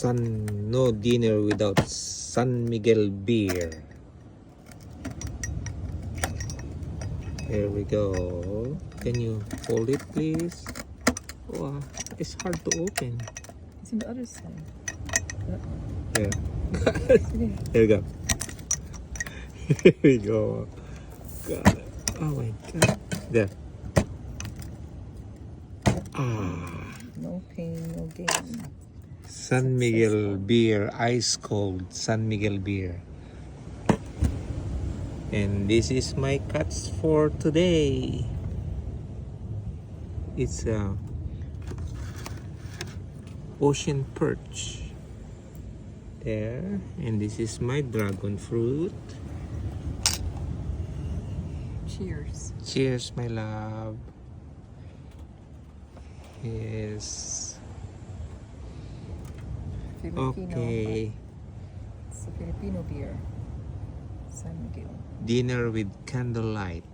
No dinner without San Miguel beer. Here we go. Can you hold it, please? Wow, it's hard to open. It's on the other side. Here. Here we go. Here we go. God. Oh my God. There. No pain, no gain. San Miguel beer, ice cold San Miguel beer. And this is my catch for today. It's a ocean perch. There. And this is my dragon fruit. Cheers. Cheers, my love. Yes. Filipino. Okay. It's a Filipino beer. San Miguel. Dinner with candlelight.